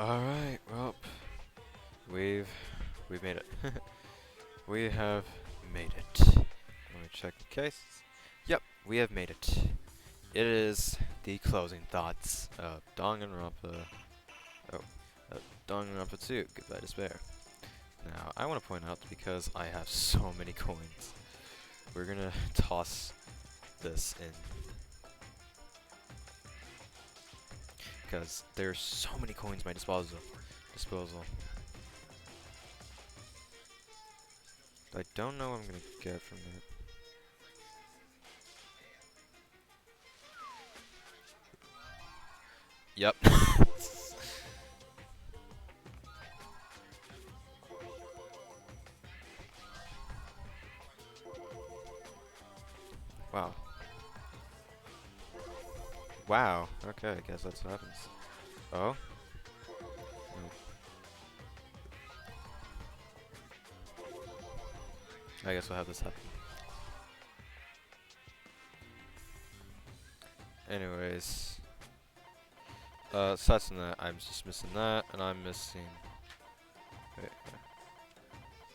Alright, well, we've made it. We have made it. Let me check the case. Yep, we have made it. It is the closing thoughts of Danganronpa. Oh, Danganronpa 2, Goodbye Despair. Now, I want to point out because I have so many coins, we're gonna toss this in. Because there's so many coins at my disposal. I don't know what I'm gonna get from that. Yep. Wow. Wow. Okay, I guess that's what happens. Oh? No. I guess we'll have this happen. Anyways. Aside from that, I'm just missing that, and I'm missing... Wait,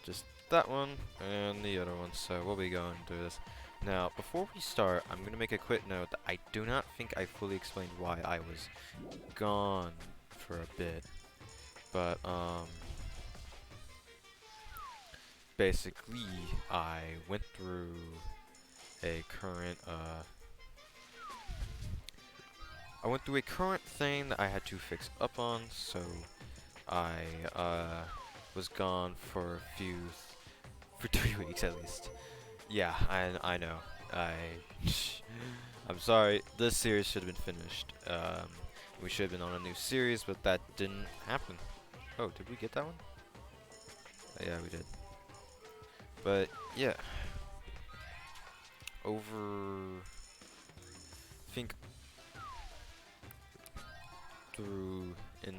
just that one, and the other one, so we'll be going through this. Now, before we start, I'm going to make a quick note that I do not think I fully explained why I was gone for a bit. But, basically, I went through a current, thing that I had to fix up on, so I, was gone for for 3 weeks at least. Yeah, I know. I'm sorry. This series should have been finished. We should have been on a new series, but that didn't happen. Oh, did we get that one? Yeah, we did. But yeah, I think through in.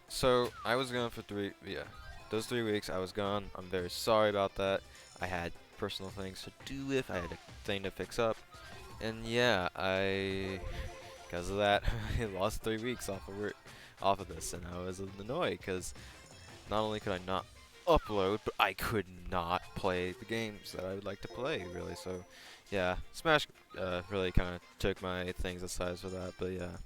So I was gone for those 3 weeks I was gone. I'm very sorry about that. I had personal things to do with. I had a thing to fix up, and yeah, because of that, I lost 3 weeks off of this, and I was annoyed because not only could I not upload, but I could not play the games that I would like to play, really. So, yeah, Smash really kind of took my things aside for that, but yeah,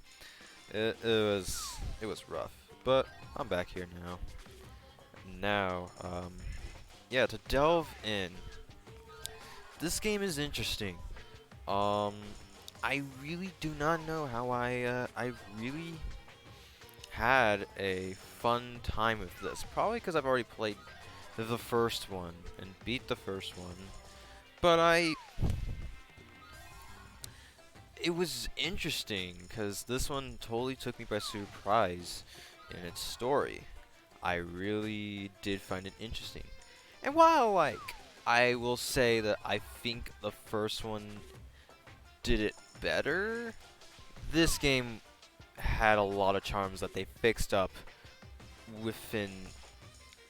it was rough. But I'm back here now. Yeah, to delve in, this game is interesting. I really do not know how I really had a fun time with this. Probably because I've already played the first one and beat the first one. But it was interesting because this one totally took me by surprise in its story. I really did find it interesting. And while, I will say that I think the first one did it better, this game had a lot of charms that they fixed up within,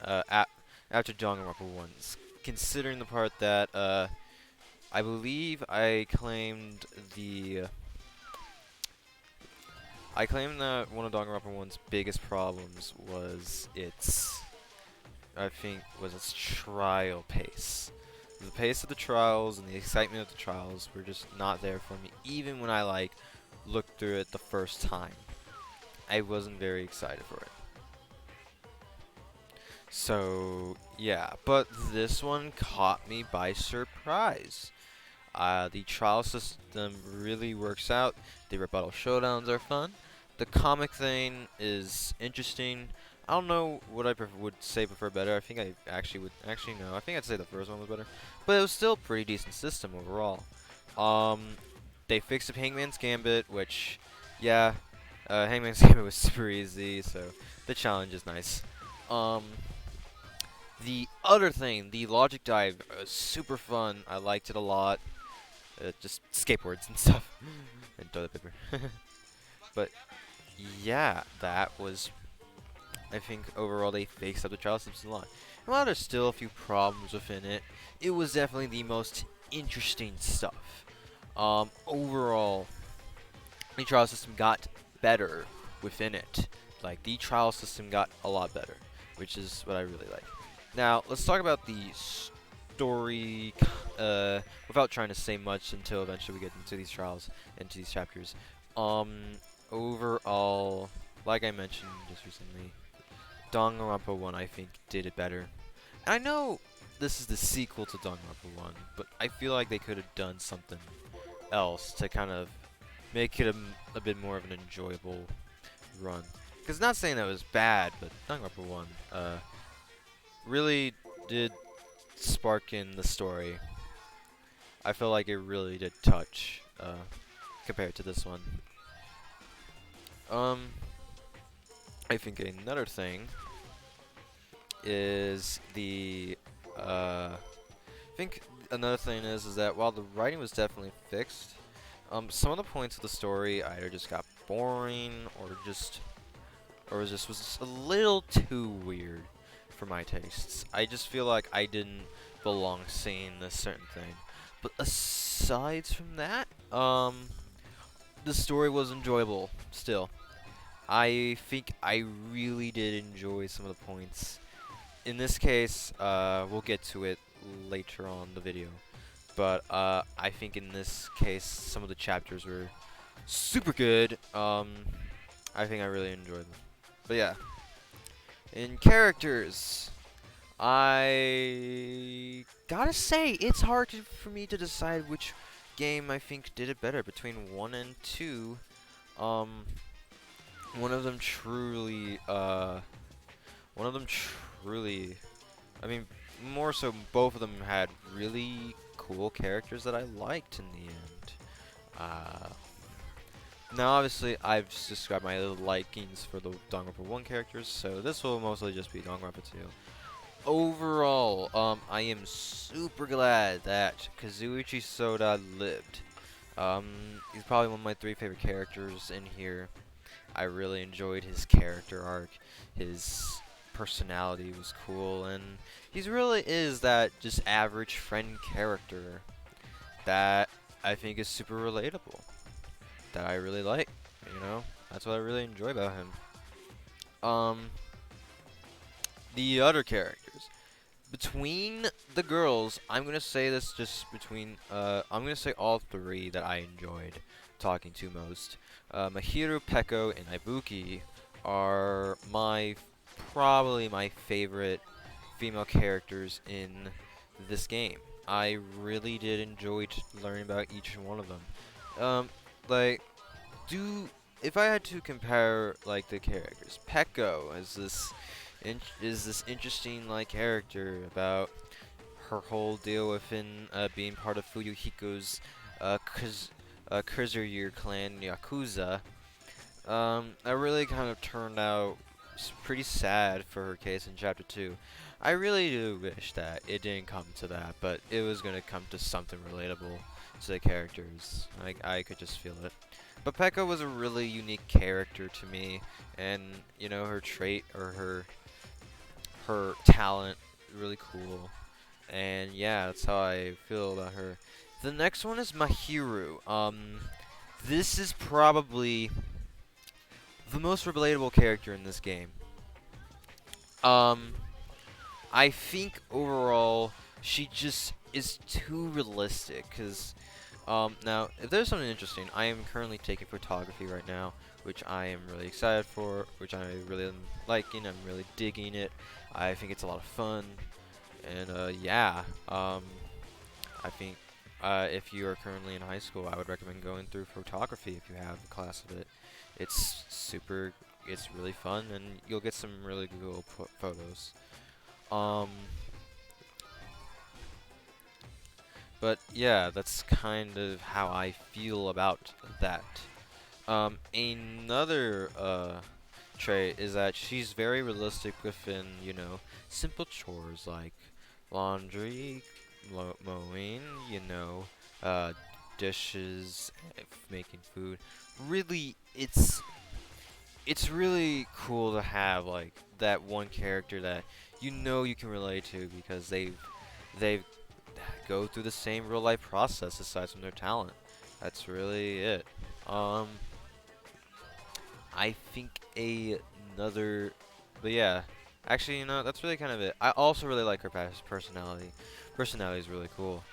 after Danganronpa 1. Considering the part that, I believe I claimed that one of Danganronpa 1's biggest problems was its trial pace. The pace of the trials and the excitement of the trials were just not there for me, even when I looked through it the first time. I wasn't very excited for it. So yeah, but this one caught me by surprise. The trial system really works out. The rebuttal showdowns are fun. The comic thing is interesting. I don't know what I would prefer better. I think I actually no. I think I'd say the first one was better, but it was still a pretty decent system overall. They fixed up Hangman's Gambit, which, yeah, Hangman's Gambit was super easy, so the challenge is nice. The other thing, the logic dive, was super fun. I liked it a lot. Just skateboards and stuff, and toilet paper. But yeah, that was. I think overall they fixed up the trial system a lot. And while there's still a few problems within it, it was definitely the most interesting stuff. Overall, the trial system got better within it. Like the trial system got a lot better, which is what I really like. Now let's talk about the story, without trying to say much until eventually we get into these trials, into these chapters. Um, Overall, like I mentioned just recently, Danganronpa 1 I think did it better. And I know this is the sequel to Danganronpa 1, but I feel like they could have done something else to kind of make it a bit more of an enjoyable run. Because not saying that it was bad, but Danganronpa 1 really did spark in the story. I feel like it really did touch compared to this one. I think another thing is I think another thing is that while the writing was definitely fixed, some of the points of the story either just got boring or just was just a little too weird for my tastes. I just feel like I didn't belong seeing this certain thing. But aside from that, the story was enjoyable still. I think I really did enjoy some of the points. In this case, we'll get to it later on in the video. But I think in this case, some of the chapters were super good. I think I really enjoyed them. But yeah, in characters, I gotta say it's hard for me to decide which game I think did it better between 1 and 2. One of them truly, I mean, more so both of them had really cool characters that I liked in the end. Now obviously I've described my likings for the Danganronpa 1 characters, so this will mostly just be Danganronpa 2. Overall, I am super glad that Kazuichi Soda lived. He's probably one of my 3 favorite characters in here. I really enjoyed his character arc. His personality was cool, and he really is that just average friend character that I think is super relatable, that I really like. You know, that's what I really enjoy about him. The other characters. Between the girls, I'm gonna say this just between, I'm gonna say all 3 that I enjoyed talking to most. Mahiru, Peko, and Ibuki are probably my favorite female characters in this game. I really did enjoy learning about each one of them. Like, if I had to compare like the characters, Peko is this interesting like character about her whole deal within being part of Fuyuhiko's Kuzuryu clan Yakuza. That really kind of turned out pretty sad for her case in chapter 2. I really do wish that it didn't come to that, but it was gonna come to something relatable to the characters. I could just feel it. But Pekka was a really unique character to me, and you know, her trait or her talent, really cool. And yeah, that's how I feel about her. The next one is Mahiru. This is probably the most relatable character in this game. I think overall she just is too realistic. Now, if there's something interesting, I am currently taking photography right now, which I am really excited for, which I really am liking. I'm really digging it. I think it's a lot of fun, and yeah. I think if you are currently in high school, I would recommend going through photography if you have a class of it. It's really fun, and you'll get some really cool photos. But yeah, that's kind of how I feel about that. Another trait is that she's very realistic within, you know, simple chores like laundry, mowing, you know, dishes, making food. Really, it's really cool to have like that one character that you know you can relate to because they've go through the same real life process aside from their talent. That's really it. I think another, but yeah, actually, you know, that's really kind of it. I also really like her personality. Personality is really cool.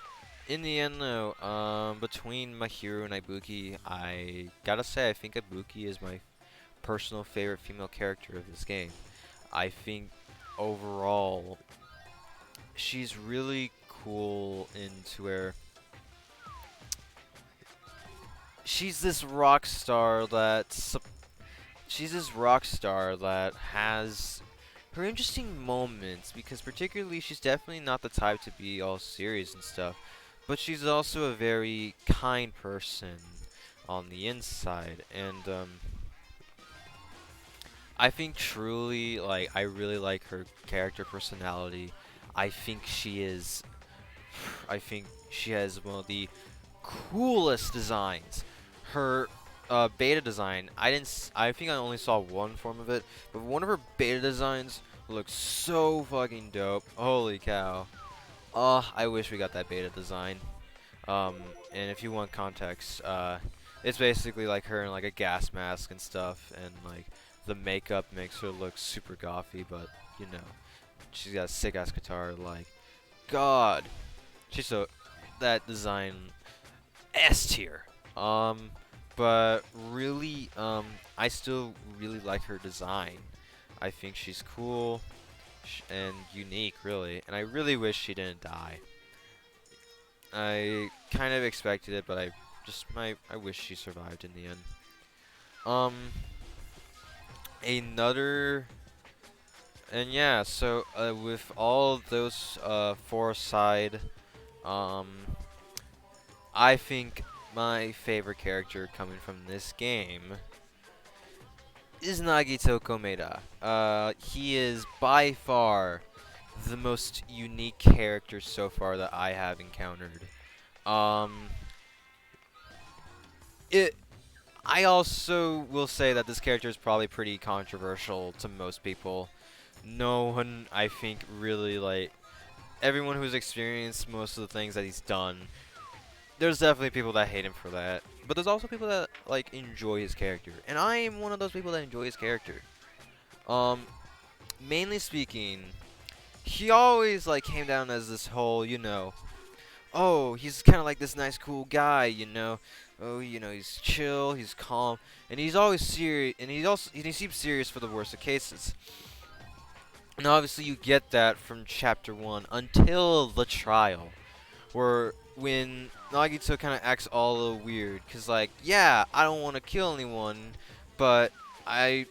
In the end, though, between Mahiru and Ibuki, I gotta say I think Ibuki is my personal favorite female character of this game. I think overall she's really cool into where she's this rock star that has her interesting moments, because particularly she's definitely not the type to be all serious and stuff, but she's also a very kind person on the inside, and I think truly, like, I really like her character personality. I think she is I think she has one of the coolest designs. Her beta design, I think I only saw one form of it, but one of her beta designs looks so fucking dope. Holy cow. I wish we got that beta design. And if you want context, it's basically like her in like a gas mask and stuff, and like the makeup makes her look super gothy, but you know, she's got a sick ass guitar. Like, God, she's so that design S tier. But really, I still really like her design. I think she's cool and unique, really, and I really wish she didn't die. I kind of expected it, but I wish she survived in the end. Um, another, and yeah, so with all of those four aside, um, I think my favorite character coming from this game is Nagito Komeda. He is by far the most unique character so far that I have encountered. Um, it. I also will say that this character is probably pretty controversial to most people. No one, I think, really like everyone who's experienced most of the things that he's done. There's definitely people that hate him for that, but there's also people that like enjoy his character, and I am one of those people that enjoy his character. Um, Mainly speaking, he always like came down as this whole, you know, oh, he's kind of like this nice, cool guy, you know. Oh, you know, he's chill, he's calm, and he's always serious, and he seems serious for the worst of cases. And obviously, you get that from chapter 1 until the trial, where when Nagito kind of acts all a little weird, cause like, yeah, I don't want to kill anyone, but I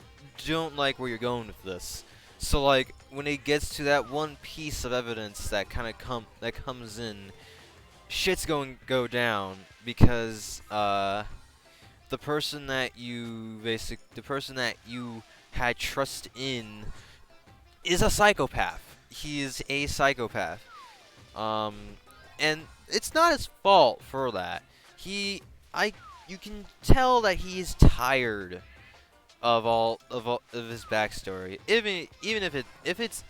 don't like where you're going with this. So like, when it gets to that one piece of evidence that kind of comes in, shit's going to go down, because the person that you had trust in is a psychopath. He is a psychopath. Um, and it's not his fault for that. You can tell that he is tired of his backstory. Even if it's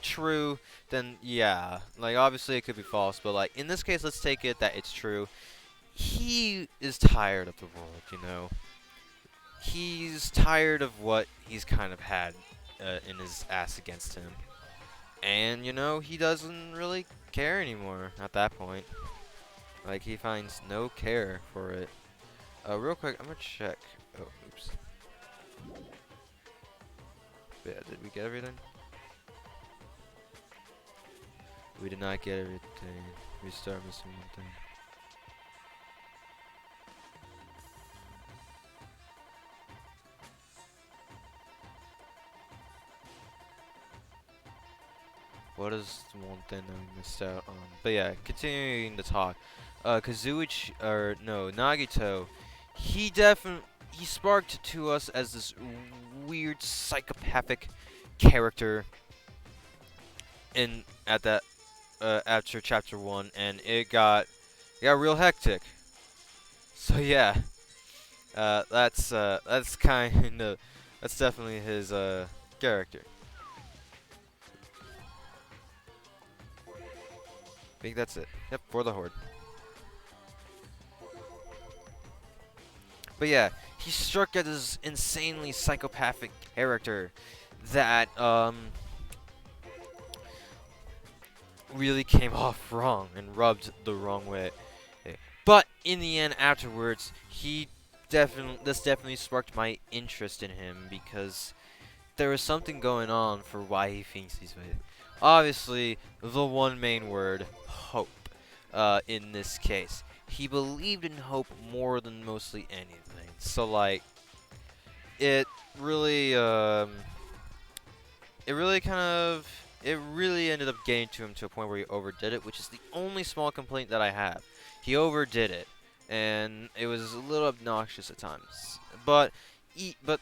true, then yeah, like obviously it could be false, but like in this case, let's take it that it's true. He is tired of the world, you know. He's tired of what he's kind of had in his ass against him. And, you know, he doesn't really care anymore at that point. Like, he finds no care for it. Real quick, I'm gonna check. Oh, oops. Yeah, did we get everything? We did not get everything. We start missing one thing. What is the one thing that we missed out on? But yeah, continuing to talk. Nagito, he sparked to us as this weird psychopathic character at that after chapter 1, and it got real hectic. So yeah, that's kind of that's definitely his character. I think that's it. Yep, for the Horde. But yeah, he struck as this insanely psychopathic character that really came off wrong and rubbed the wrong way. But in the end, afterwards, this definitely sparked my interest in him because there was something going on for why he thinks he's way. Obviously, the one main word, hope. In this case, he believed in hope more than mostly anything. So like, it really, it really kind of, it really ended up getting to him to a point where he overdid it, which is the only small complaint that I have. He overdid it, and it was a little obnoxious at times. But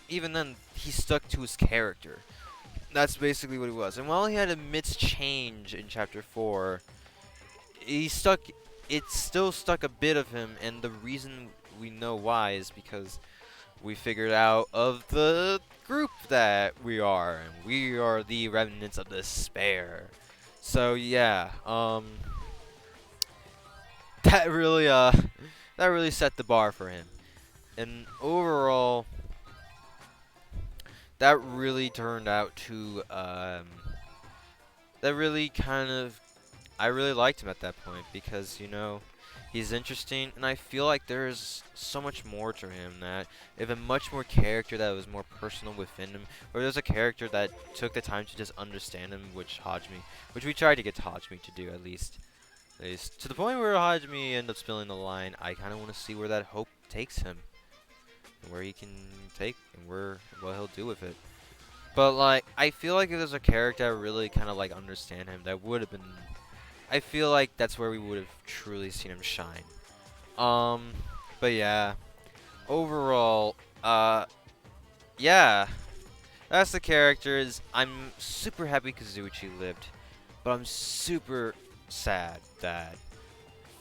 even then, he stuck to his character. That's basically what it was. And while he had a mixed change in Chapter 4, he stuck. It still stuck a bit of him, and the reason we know why is because we figured out of the group that we are, and we are the remnants of despair. So yeah, that really set the bar for him, and overall, that really turned out to that really kind of, I really liked him at that point because, you know, he's interesting, and I feel like there's so much more to him that if a much more character that was more personal within him, or there's a character that took the time to just understand him, which we tried to get Hajime to do at least to the point where Hajime ended up spilling the line. I kind of want to see where that hope takes him, and where he can take, and what he'll do with it. But like, I feel like if there's a character that really kind of like understand him, that would have been. I feel like that's where we would have truly seen him shine. But yeah, overall, yeah, that's the characters. I'm super happy Kazuichi lived, but I'm super sad that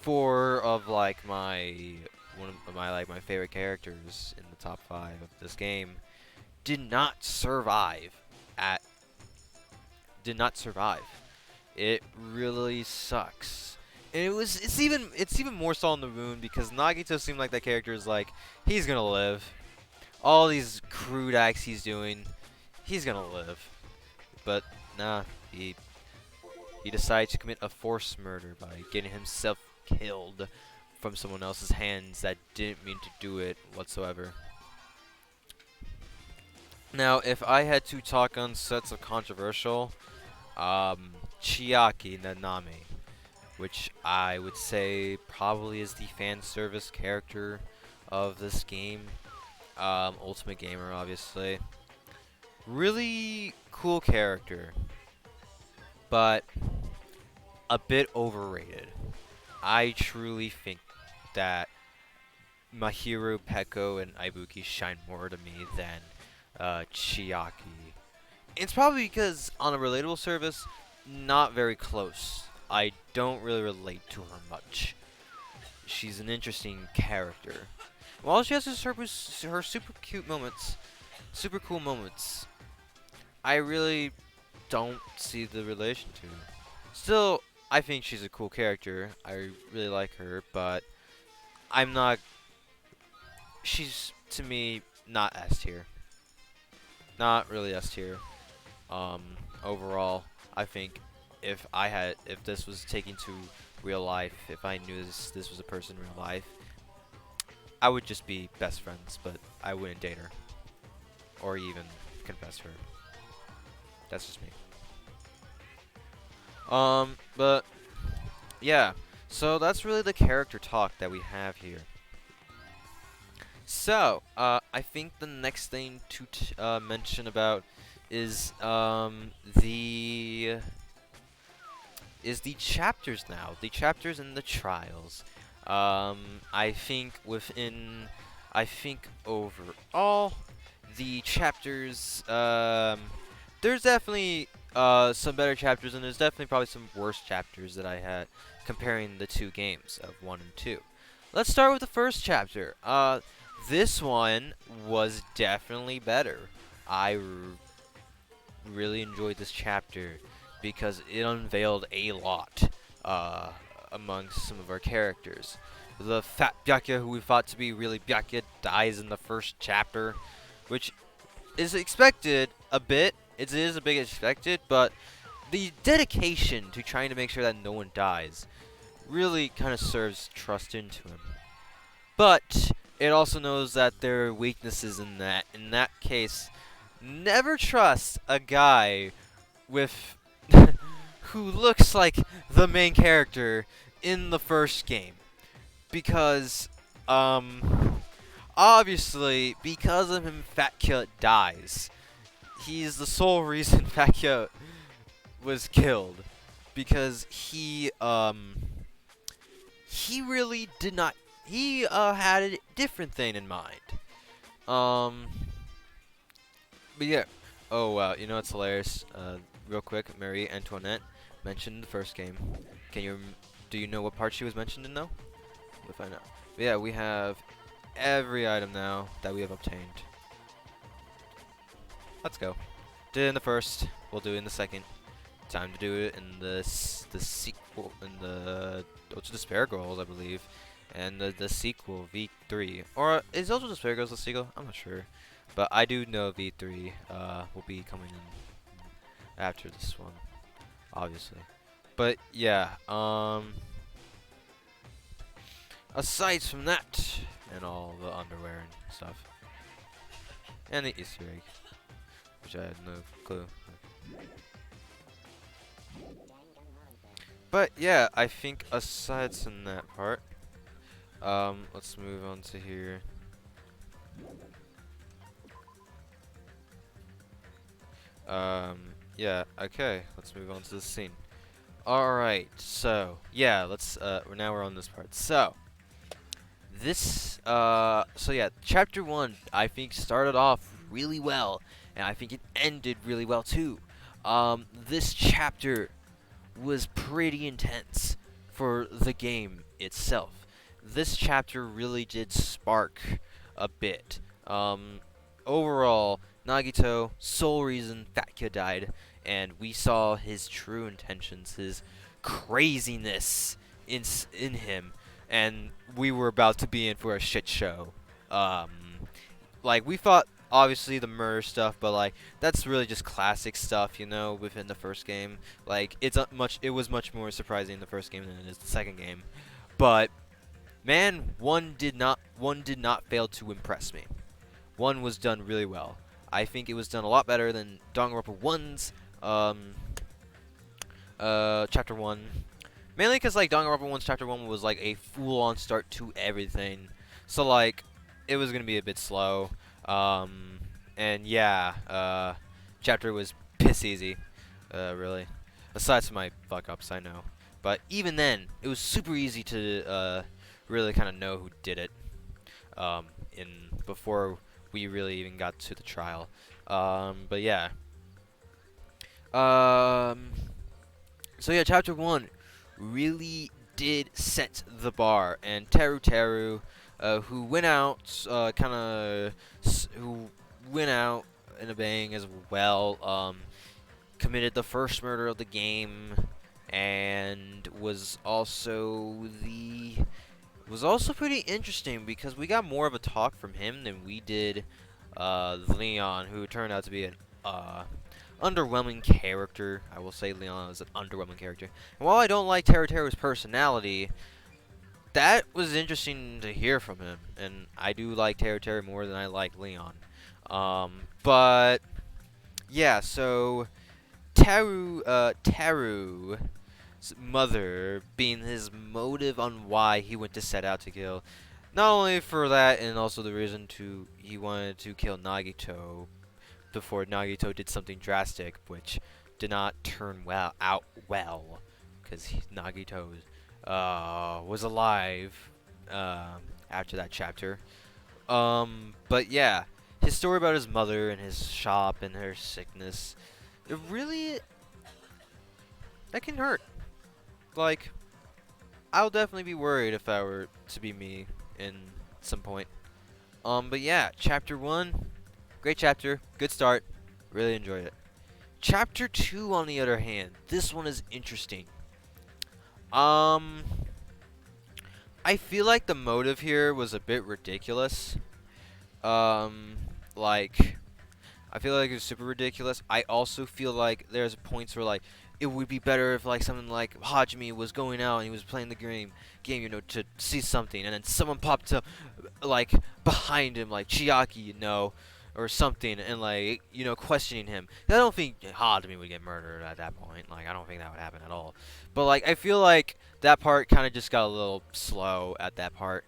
four of like my my favorite characters in the top 5 of this game did not survive at did not survive. It really sucks. And it's even more so on the moon because Nagito seemed like that character is like, he's gonna live. All these crude acts he's doing, he's gonna live. But nah, he decided to commit a forced murder by getting himself killed from someone else's hands that didn't mean to do it whatsoever. Now, if I had to talk on sets of controversial, Chiaki Nanami, which I would say probably is the fan service character of this game. Ultimate Gamer, obviously. Really cool character, but a bit overrated. I truly think that Mahiru, Peko, and Ibuki shine more to me than Chiaki. It's probably because on a relatable service, not very close. I don't really relate to her much. She's an interesting character. While she has her super cute moments, super cool moments, I really don't see the relation to her. Still, I think she's a cool character. I really like her, but I'm not. She's, to me, not S tier. Not really S tier. Overall, I think if this was taken to real life, if I knew this was a person in real life, I would just be best friends, but I wouldn't date her or even confess her. That's just me. But yeah, so that's really the character talk that we have here. So, I think the next thing to mention about is the chapters now. The chapters and the trials. I think overall, the chapters, there's definitely some better chapters, and there's definitely probably some worse chapters that I had comparing the two games of 1 and 2. Let's start with the first chapter. This one was definitely better. I really enjoyed this chapter because it unveiled a lot amongst some of our characters. the fat Byakuya who we thought to be really Byakuya dies in the first chapter, which is expected a bit. It is a bit expected, but the dedication to trying to make sure that no one dies really kind of serves trust into him. But it also knows that there are weaknesses in that. In that case, never trust a guy with who looks like the main character in the first game, because obviously because of him Fat Kyo dies. He's the sole reason Fat Kyo was killed, because he really did not, he had a different thing in mind. But yeah. Oh wow, you know what's hilarious? Real quick, Marie Antoinette mentioned in the first game. Do you know what part she was mentioned in though? We'll find out. But yeah, we have every item now that we have obtained. Let's go. Did it in the first, we'll do it in the second. Time to do it in the sequel, in the Ultra Despair Girls, I believe, and the sequel V3. Or is Ultra Despair Girls the sequel? I'm not sure, but I do know V3 will be coming in after this one, obviously. But yeah, aside from that and all the underwear and stuff, and the Easter egg, which I had no clue. But yeah, I think aside from that part, let's move on to here. Yeah, okay, let's move on to the scene. Alright, so, yeah, let's, now we're on this part. So, so yeah, chapter 1, I think, started off really well, and I think it ended really well, too. This chapter was pretty intense for the game itself. This chapter really did spark a bit. Overall, Nagito, sole reason Fat Kid died, and we saw his true intentions, his craziness in him, and we were about to be in for a shit show. Like, we thought, obviously, the murder stuff, but, like, that's really just classic stuff, you know, within the first game. Like, it was much more surprising in the first game than it is the second game. But, man, one did not fail to impress me. One was done really well. I think it was done a lot better than Danganronpa 1's, Chapter 1. Mainly because, like, Danganronpa 1's Chapter 1 was, like, a full-on start to everything. So, like, it was going to be a bit slow. And yeah, chapter was piss easy, really. Aside from my fuck-ups, I know. But even then, it was super easy to, really kind of know who did it, before we really even got to the trial. But yeah. So yeah, chapter 1 really did set the bar, and Teru, who went out, who went out in a bang as well, committed the first murder of the game, and was also pretty interesting because we got more of a talk from him than we did Leon, who turned out to be an underwhelming character. I will say Leon is an underwhelming character. And while I don't like Teru's personality, that was interesting to hear from him, and I do like Teru more than I like Leon. But yeah, so Teru's mother being his motive on why he went to set out to kill, not only for that, and also the reason he wanted to kill Nagito before Nagito did something drastic, which did not turn out well, because Nagito was alive after that chapter. But yeah, his story about his mother and his shop and her sickness, that can hurt. Like, I'll definitely be worried if I were to be me in some point. But yeah, chapter 1, great chapter, good start, really enjoyed it. Chapter 2, on the other hand, this one is interesting. I feel like the motive here was a bit ridiculous. Um, like I feel like it's super ridiculous. I also feel like there's points where like it would be better if like someone like Hajime was going out and he was playing the game, to see something, and then someone popped up like behind him, like Chiaki, or something, and like questioning him. I don't think Hajime would get murdered at that point. Like I don't think that would happen at all. But like I feel like that part kind of just got a little slow at that part.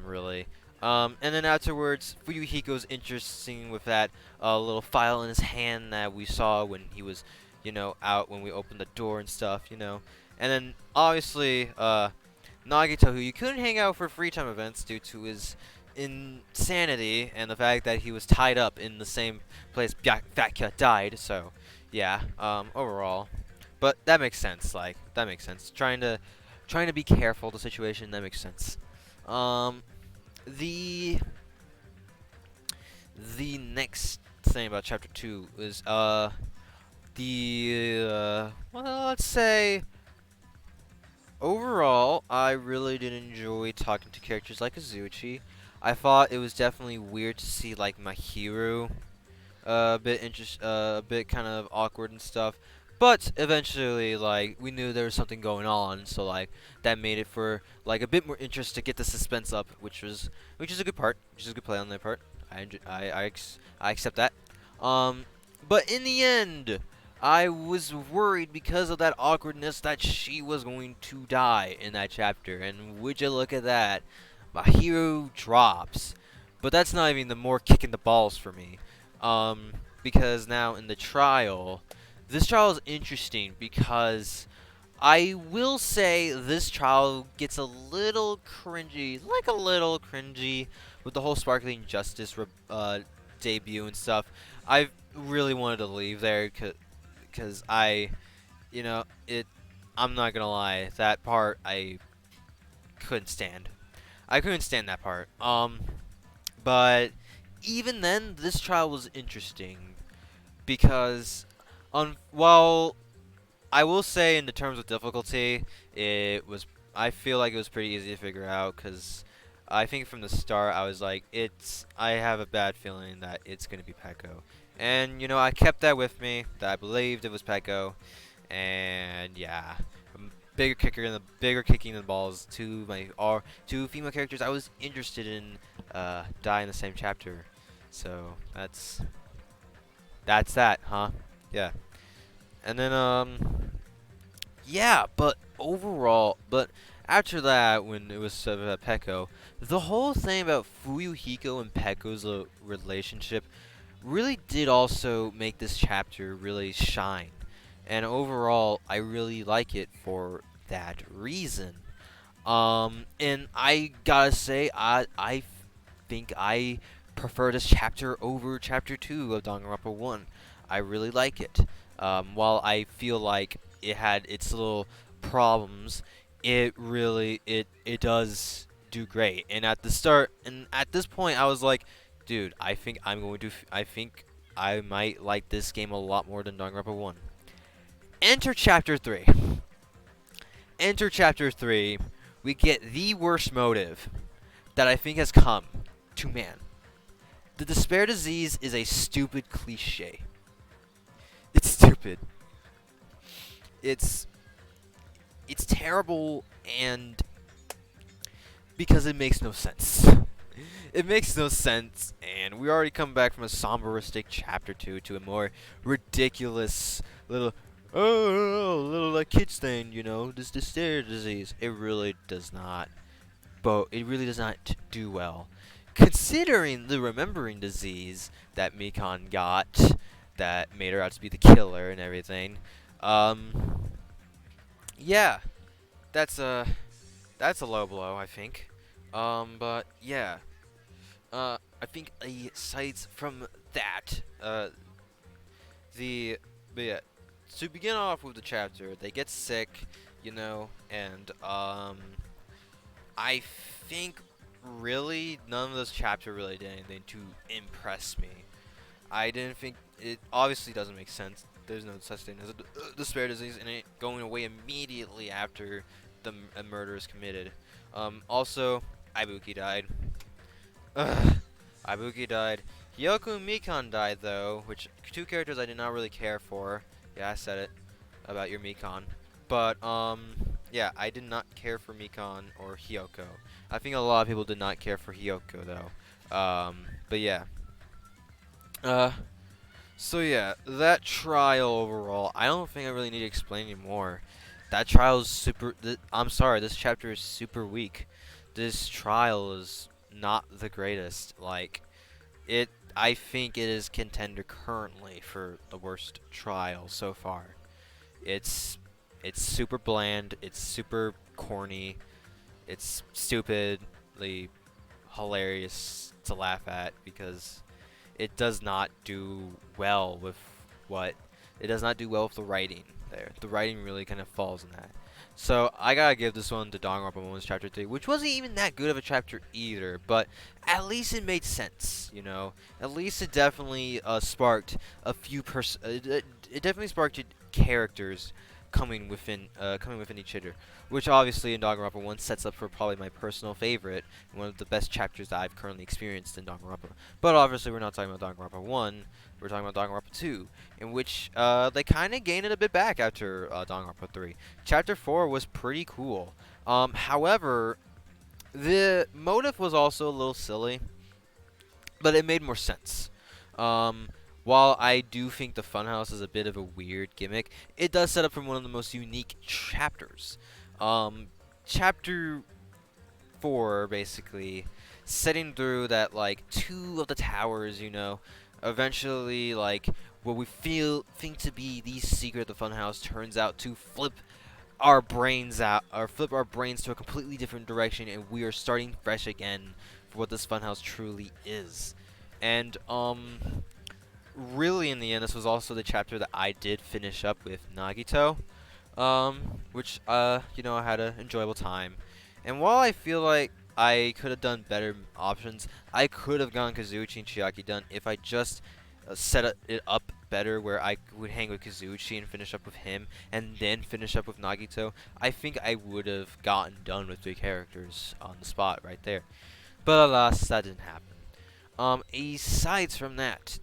Really. And then afterwards, Fuyuhiko's interesting with that little file in his hand that we saw when he was, out when we opened the door and stuff. And then obviously, Nagito, who you couldn't hang out for free time events due to his insanity and the fact that he was tied up in the same place Fat Cat died. So, yeah. Overall, but that makes sense. Like that makes sense. Trying to be careful of the situation. That makes sense. Um, the the next thing about chapter 2 is well, let's say overall I really did enjoy talking to characters like Azuchi. I thought it was definitely weird to see like Mahiru a bit kind of awkward and stuff. But eventually, like we knew there was something going on, so like that made it for like a bit more interest to get the suspense up, which is a good part, which is a good play on their part. I accept that. Um, but in the end, I was worried because of that awkwardness that she was going to die in that chapter, and would you look at that, my hero drops. But that's not even the more kick in the balls for me. Because now in the trial, this trial is interesting because I will say this trial gets a little cringy, like a little cringy, with the whole Sparkling Justice debut and stuff. I really wanted to leave there because it. I'm not gonna lie, that part I couldn't stand. I couldn't stand that part. But even then, this trial was interesting because, well, I will say in the terms of difficulty, it was. I feel like it was pretty easy to figure out because I think from the start I was like, it's. I have a bad feeling that it's gonna be Peko, and I kept that with me that I believed it was Peko, and yeah. Bigger kicking the balls to my two female characters I was interested in die in the same chapter. So that's that, huh? Yeah. And then yeah, but overall, but after that, when it was Peko, the whole thing about Fuyuhiko and Peko's relationship really did also make this chapter really shine. And overall, I really like it for that reason. And I gotta say, I think I prefer this chapter over chapter 2 of Danganronpa 1. I really like it. While I feel like it had its little problems, it does do great. And at the start, and at this point, I was like, dude, I think I might like this game a lot more than Danganronpa 1. Enter chapter 3. Enter chapter 3. We get the worst motive that I think has come to man. The despair disease is a stupid cliche. It's stupid. It's it's terrible, and because it makes no sense. It makes no sense, and we already come back from a somberistic chapter 2 to a more ridiculous little like kids thing, this despair disease. It really does not do well. Considering the remembering disease that Mikon got that made her out to be the killer and everything. Yeah, that's a low blow, I think. But yeah. I think aside from that, the but yeah, to begin off with the chapter, they get sick, and I think really none of this chapter really did anything to impress me. I didn't think it obviously doesn't make sense. There's no such thing as a despair disease and it going away immediately after a murder is committed. Also, Ibuki died. Ugh. Ibuki died. Hyoku and Mikan died though, which two characters I did not really care for. Yeah, I said it about your Mikan. But yeah, I did not care for Mikan or Hyoko. I think a lot of people did not care for Hyoko though. But yeah. Uh, so yeah, that trial overall, I don't think I really need to explain anymore. That trial is super. I'm sorry, this chapter is super weak. This trial is not the greatest. Like, it. I think it is contender currently for the worst trial so far. It's it's super bland. It's super corny. It's stupidly hilarious to laugh at because it does not do well with what it does not do well with the writing there. The writing really kind of falls in that. So I gotta give this one to Danganronpa 1's chapter 3, which wasn't even that good of a chapter either, but at least it made sense, you know. At least it definitely sparked a few it definitely sparked characters coming within each other, which obviously in Danganronpa 1 sets up for probably my personal favorite, one of the best chapters that I've currently experienced in Danganronpa. But obviously we're not talking about Danganronpa 1, we're talking about Danganronpa 2, in which they kind of gained it a bit back after Danganronpa 3. Chapter 4 was pretty cool. However, the motive was also a little silly, but it made more sense. Um, while I do think the Funhouse is a bit of a weird gimmick, it does set up for one of the most unique chapters. Chapter 4, basically, setting through that, like, two of the towers, you know, eventually, like, what we think to be the secret of the Funhouse turns out to flip our brains out, or flip our brains to a completely different direction, and we are starting fresh again for what this Funhouse truly is. And, really in the end, this was also the chapter that I did finish up with Nagito, which, you know, I had an enjoyable time. And while I feel like I could have done better options, I could have gone Kazuchi and Chiaki done if I just it up better where I would hang with Kazuchi and finish up with him, and then finish up with Nagito. I think I would have gotten done with 3 characters on the spot right there. But alas, that didn't happen. Aside from that,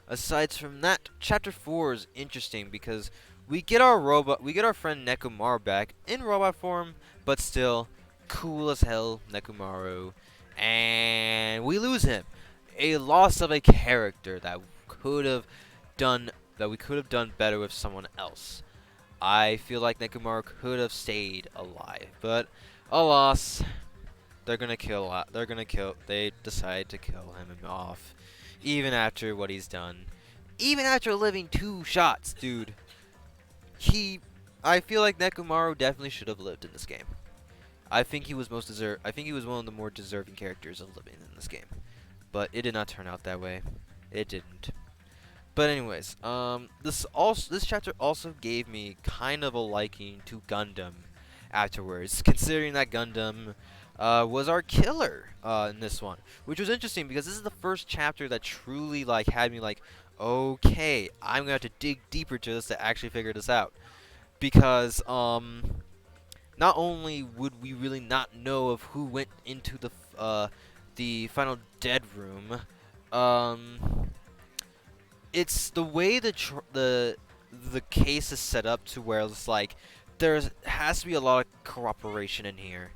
aside from that, chapter 4 is interesting because we get our friend Nekomaru back in robot form, but still cool as hell Nekomaru, and we lose him. A loss of a character that we could have done better with someone else. I feel like Nekomaru could have stayed alive, but alas, they decide to kill him off, even after what he's done. Even after living 2 shots, dude. I feel like Nekomaru definitely should have lived in this game. I think he was I think he was one of the more deserving characters of living in this game. But it did not turn out that way. It didn't. But anyways, this chapter also gave me kind of a liking to Gundam afterwards, considering that Gundam was our killer in this one, which was interesting because this is the first chapter that truly like had me like, okay, I'm gonna have to dig deeper to this to actually figure this out, because not only would we really not know of who went into the final dead room, it's the way the case is set up to where it's like there has to be a lot of cooperation in here.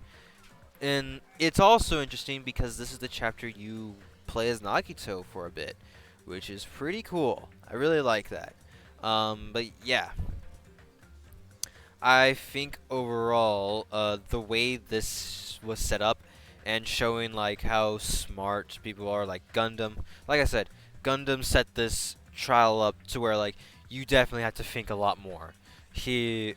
And it's also interesting because this is the chapter you play as Nagito for a bit, which is pretty cool. I really like that. But yeah, I think overall, the way this was set up and showing like how smart people are, like Gundam. Like I said, Gundam set this trial up to where like you definitely have to think a lot more. He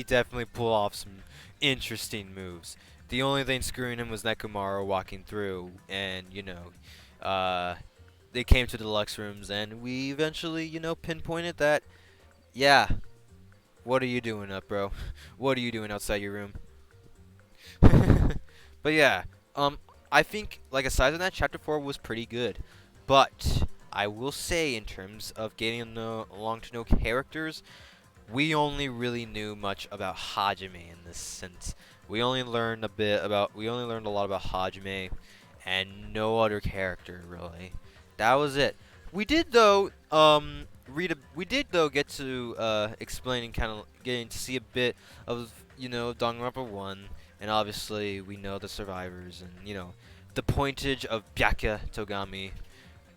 definitely pulled off some interesting moves. The only thing screwing him was Nekomaru walking through, and you know, they came to the deluxe rooms, and we eventually, you know, pinpointed that. Yeah, what are you doing up, bro? What are you doing outside your room? But yeah, I think, like, aside from that, Chapter 4 was pretty good. But I will say, in terms of getting along to know characters, we only really knew much about Hajime in this sense. We only learned a lot about Hajime and no other character really. That was it. We did though we did though get to explain and kind of getting to see a bit of Danganronpa 1, and obviously we know the survivors and the pointage of Byakuya Togami,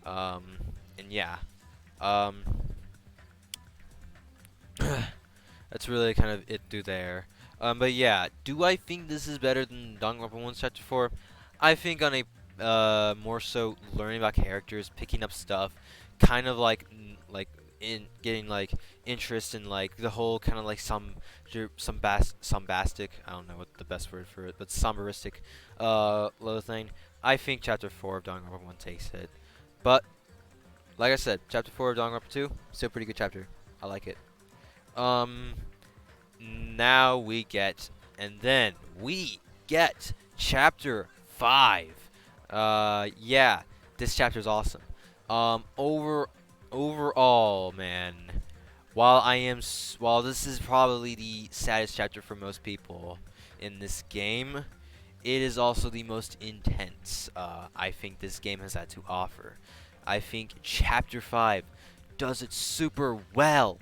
um and yeah. um That's really kind of it through there. But yeah, do I think this is better than Danganronpa 1 Chapter 4? I think on a more so learning about characters, picking up stuff, kind of like like in getting like interest in like the whole kind of like sombastic, I don't know what the best word for it, but somberistic little thing. I think Chapter 4 of Danganronpa 1 takes it. But like I said, Chapter 4 of Danganronpa 2 still a pretty good chapter. I like it. Um, Now we get chapter 5. Yeah, this chapter is awesome. Overall, man, while this is probably the saddest chapter for most people in this game, it is also the most intense, I think this game has had to offer. I think chapter 5 does it super well.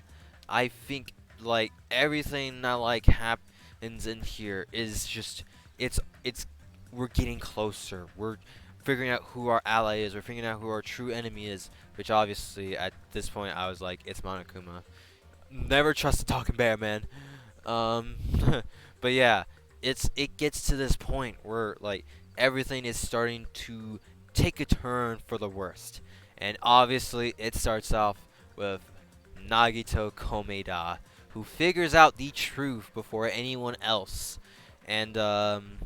I think like everything that like happens in here is just it's we're getting closer. We're figuring out who our ally is. We're figuring out who our true enemy is. Which obviously at this point I was like, it's Monokuma. Never trust a talking bear, man. Um, but yeah, it gets to this point where like everything is starting to take a turn for the worst, and obviously it starts off with Nagito Komeda, who figures out the truth before anyone else. And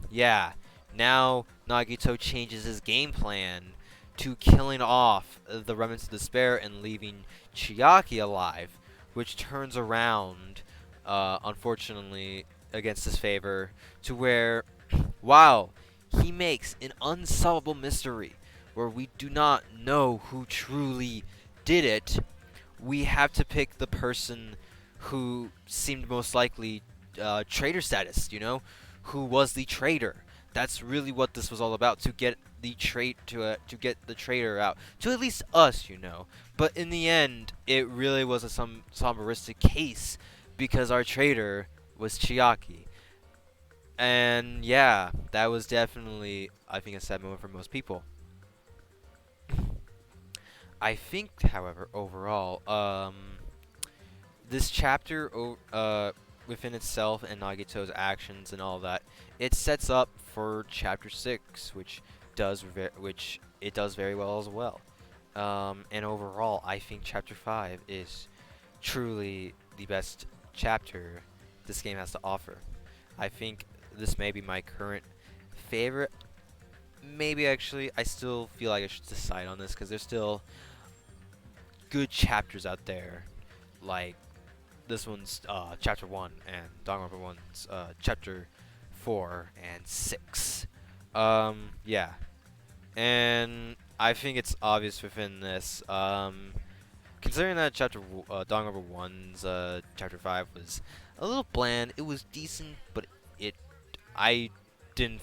yeah, now Nagito changes his game plan to killing off the remnants of despair and leaving Chiaki alive, which turns around, unfortunately, against his favor, to where, wow, he makes an unsolvable mystery where we do not know who truly did it. We have to pick the person who seemed most likely traitor status, who was the traitor. That's really what this was all about, to get the to get the traitor out to at least us. But in the end, it really was a somberistic case because our traitor was Chiaki. And yeah, that was definitely, I think, a sad moment for most people. I think, however, overall, this chapter, within itself and Nagito's actions and all that, it sets up for chapter 6, which it does very well as well. And overall, I think chapter 5 is truly the best chapter this game has to offer. I think this may be my current favorite. Maybe actually, I still feel like I should decide on this because there's still good chapters out there, like this one's chapter 1 and Danganronpa 1's chapter 4 and 6. Yeah, and I think it's obvious within this. Considering that Danganronpa 1's chapter 5 was a little bland, it was decent, but it I didn't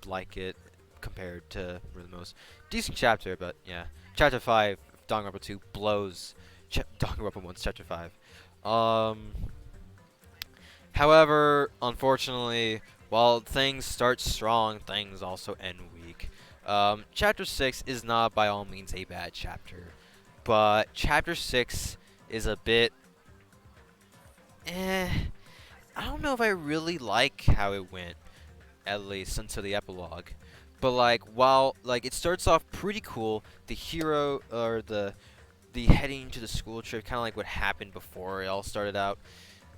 like it compared to the most decent chapter. But yeah, chapter 5 Danganronpa 2 blows Danganronpa 1's chapter 5. However, unfortunately, while things start strong, things also end weak. Chapter 6 is not by all means a bad chapter, but chapter 6 is a bit I don't know if I really like how it went, at least until the epilogue. But like, while like it starts off pretty cool, the hero or the heading to the school trip, kind of like what happened before it all started out,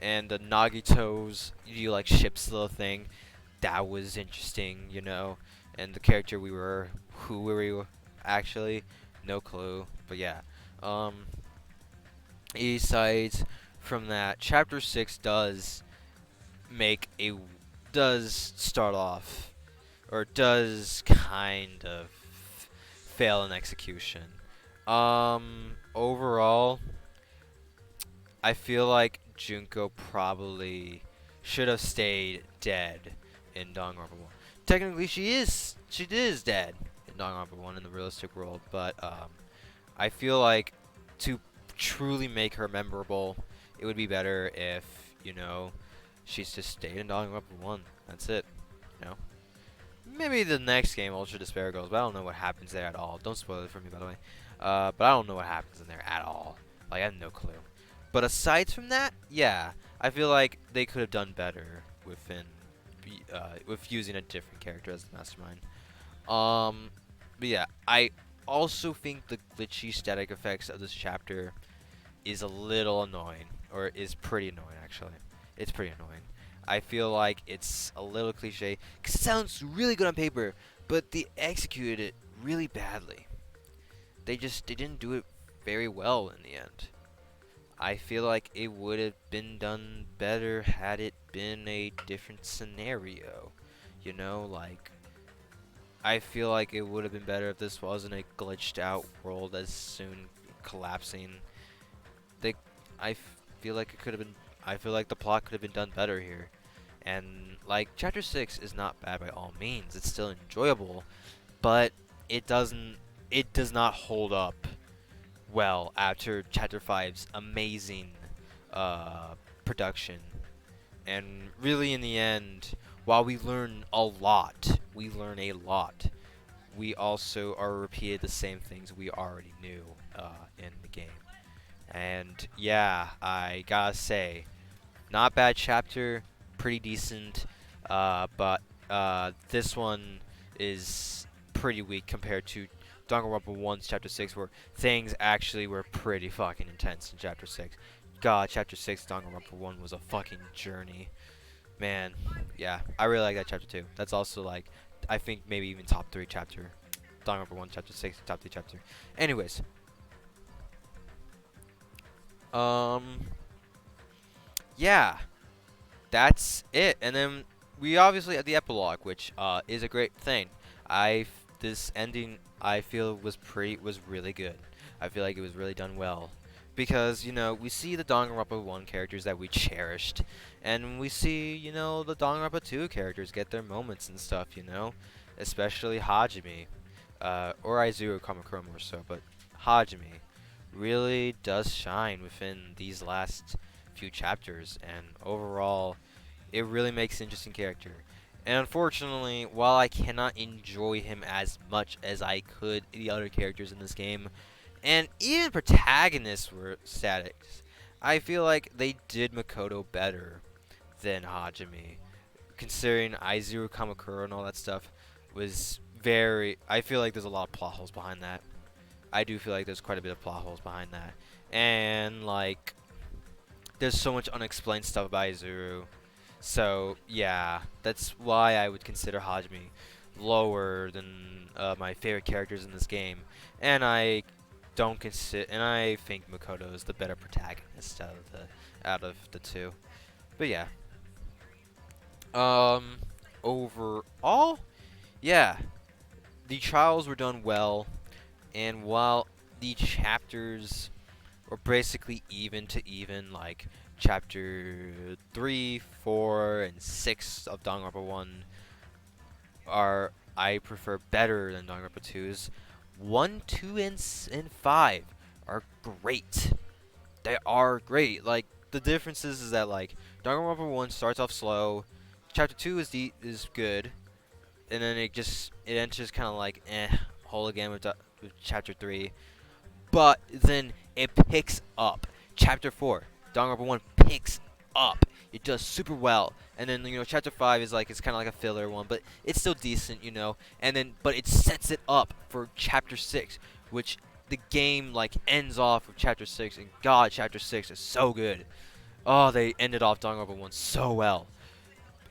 and the Nagito's like ships little thing, that was interesting. And the character who we were actually, no clue. But yeah, asides from that, chapter 6 does start off, or does kind of fail in execution. Overall, I feel like Junko probably should have stayed dead in Danganronpa 1. Technically, she is dead in Danganronpa 1 in the realistic world, but I feel like to truly make her memorable, it would be better if, you know, she's just stayed in Danganronpa 1. That's it, you know. Maybe the next game, Ultra Despair goes, but I don't know what happens there at all. Don't spoil it for me, by the way. But I don't know what happens in there at all. Like, I have no clue. But aside from that, yeah, I feel like they could have done better with using a different character as the mastermind. But yeah, I also think the glitchy static effects of this chapter is a little annoying, or is pretty annoying actually. It's pretty annoying. I feel like it's a little cliche, because it sounds really good on paper, but they executed it really badly. They didn't do it very well in the end. I feel like it would have been done better had it been a different scenario. You know, like, I feel like it would have been better if this wasn't a glitched out world as soon collapsing. They, I feel like it could have been, I feel like the plot could have been done better here. And, like, Chapter 6 is not bad by all means. It's still enjoyable, but it does not hold up well after Chapter 5's amazing production. And really, in the end, while we learn a lot, we also are repeated the same things we already knew in the game. And yeah, I gotta say, not bad chapter, pretty decent, but this one is pretty weak compared to Danganronpa 1's Chapter 6, where things actually were pretty fucking intense in Chapter 6. God, Chapter 6 Danganronpa 1 was a fucking journey. Man, yeah, I really like that Chapter 2. That's also, like, I think maybe even top 3 chapter. Danganronpa 1, Chapter 6, top 3 chapter. Anyways. Yeah, that's it. And then we obviously have the epilogue, which is a great thing. This ending I feel was really good. I feel like it was really done well, because you know we see the Danganronpa 1 characters that we cherished, and we see, you know, the Danganronpa 2 characters get their moments and stuff. You know, especially Hajime, or Aizuru Kamakura more so, but Hajime really does shine within these last few chapters, and overall it really makes an interesting character. And unfortunately, while I cannot enjoy him as much as I could the other characters in this game, and even protagonists were statics, I feel like they did Makoto better than Hajime. Considering Aizuru Kamakura and all that stuff was very... I feel like there's a lot of plot holes behind that. I do feel like there's quite a bit of plot holes behind that. And, like, there's so much unexplained stuff about Aizuru. So, yeah, that's why I would consider Hajime lower than my favorite characters in this game. And I think Makoto is the better protagonist out of the two. But yeah. Overall, yeah, the trials were done well, and while the chapters were basically even to even, like chapter 3, 4, and 6 of Danganronpa 1 I prefer better than Danganronpa 2's. 1, 2, and 5 are great. They are great. Like, the difference is that, like, Danganronpa 1 starts off slow, chapter 2 is good, and then it enters kind of like whole again with chapter 3, but then it picks up. Chapter 4, Danganronpa 1 picks up. It does super well, and then, you know, chapter 5 is like, it's kind of like a filler one, but it's still decent, you know. And then, but it sets it up for chapter 6, which the game like ends off with chapter 6, and God, chapter 6 is so good. Oh, they ended off Danganronpa 1 so well.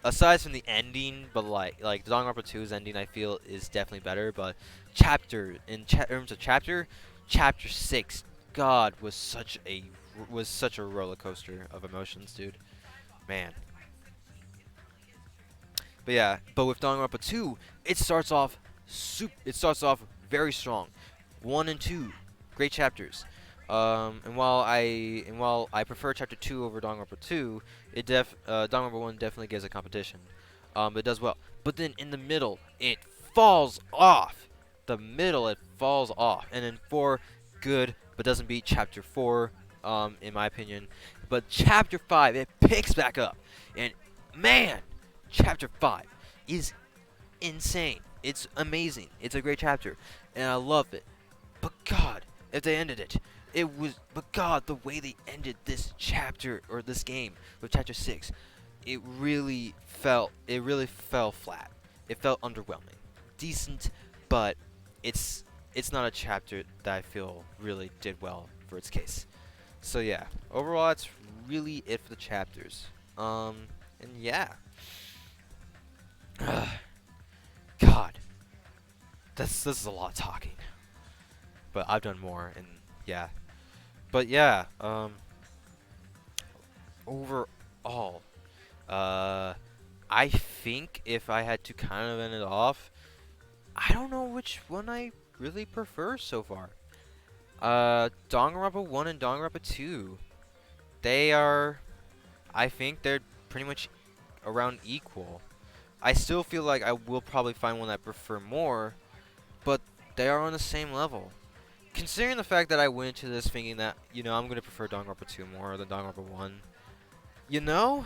Aside from the ending, but like Danganronpa 2's ending, I feel is definitely better. But terms of chapter 6, God, was such a roller coaster of emotions, dude. Man. But yeah, but with Danganronpa 2, it starts off very strong. 1 and 2, great chapters. And while I prefer Chapter 2 over Danganronpa 2, Danganronpa 1 definitely gives a competition. It does well. But then in the middle, it falls off. The middle, it falls off. And then 4, good, but doesn't beat Chapter 4, in my opinion. But Chapter 5, it picks back up. And man, Chapter 5 is insane. It's amazing. It's a great chapter. And I love it. But God, if they ended it, but God, the way they ended this chapter, or this game, with Chapter 6, it really fell flat. It felt underwhelming. Decent, but it's not a chapter that I feel really did well for its case. So yeah, overall that's really it for the chapters. And yeah. God, this is a lot of talking. But I've done more, and yeah. But yeah, overall, uh, I think if I had to kind of end it off, I don't know which one I really prefer so far. Danganronpa 1 and Danganronpa 2, I think they're pretty much around equal. I still feel like I will probably find one I prefer more, but they are on the same level. Considering the fact that I went into this thinking that, I'm going to prefer Danganronpa 2 more than Danganronpa 1, you know,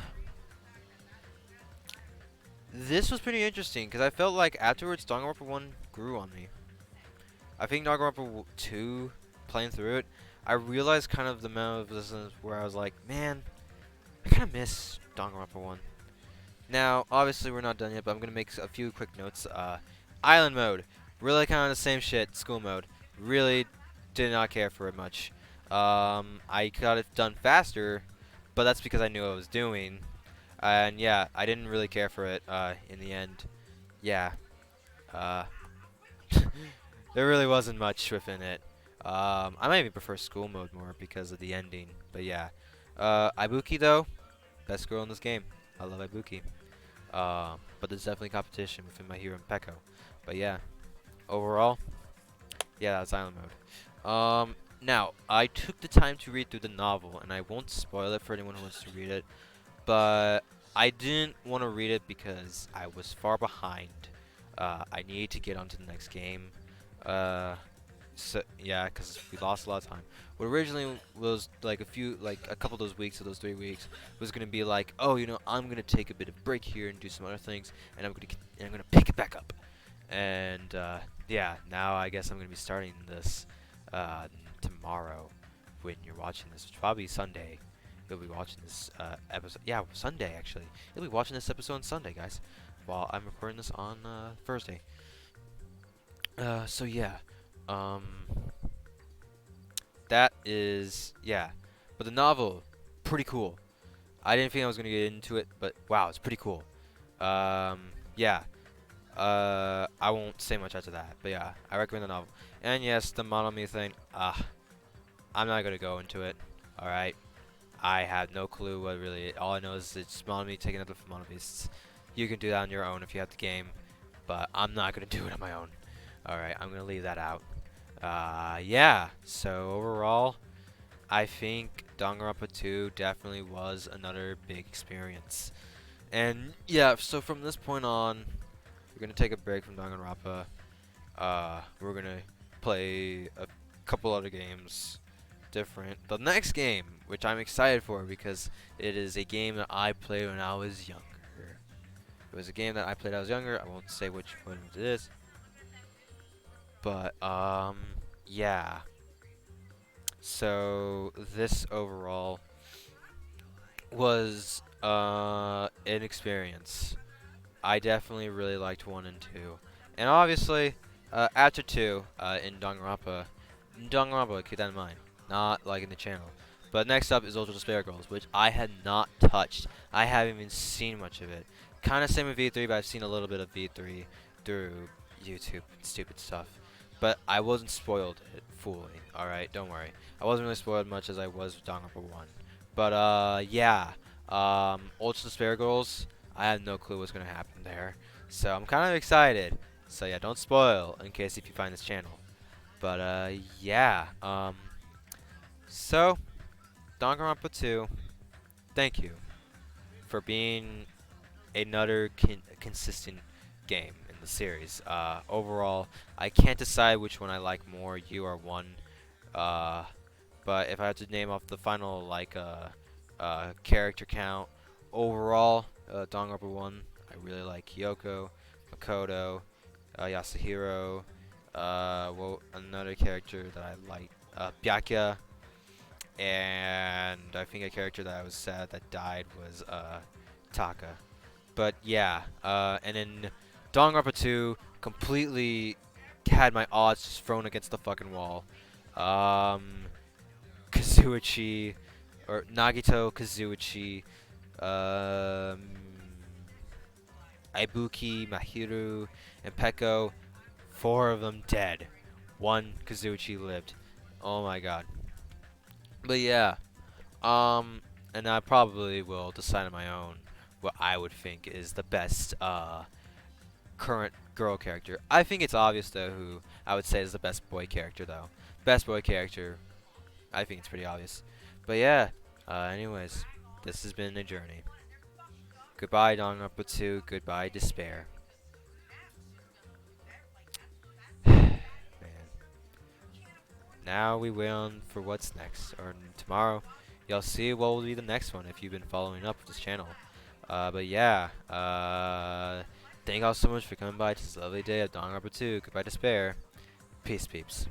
this was pretty interesting, because I felt like afterwards Danganronpa 1 grew on me. I think Danganronpa 2, playing through it, I realized kind of the amount of lessons where I was like, man, I kind of miss Danganronpa 1. Now, obviously we're not done yet, but I'm going to make a few quick notes. Island mode, really kind of the same shit. School mode, really did not care for it much. I got it done faster, but that's because I knew what I was doing. And yeah, I didn't really care for it in the end. Yeah. Uh, there really wasn't much within it. I might even prefer school mode more because of the ending. But yeah. Ibuki, though, best girl in this game. I love Ibuki. But there's definitely competition within my hero and Peko. But yeah, overall, yeah, that's island mode. Now, I took the time to read through the novel, and I won't spoil it for anyone who wants to read it, but I didn't want to read it because I was far behind. I needed to get onto the next game. So yeah, because we lost a lot of time. What originally was like a couple of those weeks, or those 3 weeks, was gonna be like, oh, I'm gonna take a bit of break here and do some other things, and I'm gonna pick it back up. And yeah, now I guess I'm gonna be starting this tomorrow when you're watching this, which is probably Sunday. You'll be watching this episode. Yeah, Sunday actually. You'll be watching this episode on Sunday, guys, while I'm recording this on Thursday. So yeah. That is, yeah. But the novel, pretty cool. I didn't think I was gonna get into it, but wow, it's pretty cool. Yeah. I won't say much after that, but yeah, I recommend the novel. And yes, the monomy thing, I'm not gonna go into it. Alright. I have no clue what really, all I know is it's monomy taking up the monobeasts. You can do that on your own if you have the game, but I'm not gonna do it on my own. Alright, I'm gonna leave that out. Yeah, so overall, I think Danganronpa 2 definitely was another big experience. And yeah, so from this point on, we're gonna take a break from Danganronpa. We're gonna play a couple other games different. The next game, which I'm excited for because it is a game that I played when I was younger. It was a game that I played when I was younger. I won't say which one it is. But, yeah. So, this overall was, an experience. I definitely really liked 1 and 2. And obviously, after 2, in Danganronpa, keep that in mind. Not like in the channel. But next up is Ultra Despair Girls, which I had not touched. I haven't even seen much of it. Kind of same with V3, but I've seen a little bit of V3 through YouTube and stupid stuff. But I wasn't spoiled it fully, alright? Don't worry. I wasn't really spoiled much as I was with Danganronpa 1. But, yeah. Ultra Despair Girls, I have no clue what's going to happen there. So, I'm kind of excited. So, yeah, don't spoil in case if you find this channel. But, yeah. So, Danganronpa 2, thank you for being another consistent game in the series. Overall, I can't decide which one I like more, you or 1. Uh, but if I had to name off the final character count, overall, Danganronpa 1, I really like Kyoko, Makoto, Yasuhiro, well, another character that I like, Byakuya, and I think a character that I was sad that died was Taka. But yeah, and then Danganronpa 2 completely had my odds just thrown against the fucking wall. Kazuichi, or Nagito, Kazuichi, um, Ibuki, Mahiru, and Peko, 4 of them dead. 1 Kazuichi lived. Oh my god. But yeah, and I probably will decide on my own what I would think is the best current girl character. I think it's obvious though who I would say is the best boy character though. Best boy character, I think it's pretty obvious. But yeah, anyways, this has been a journey. Goodbye Danganronpa 2, goodbye despair. Man. Now we wait on for what's next, or tomorrow you'll see what will be the next one if you've been following up with this channel. But yeah, thank y'all so much for coming by to this lovely day of Danganronpa 2. Goodbye despair. Peace, peeps.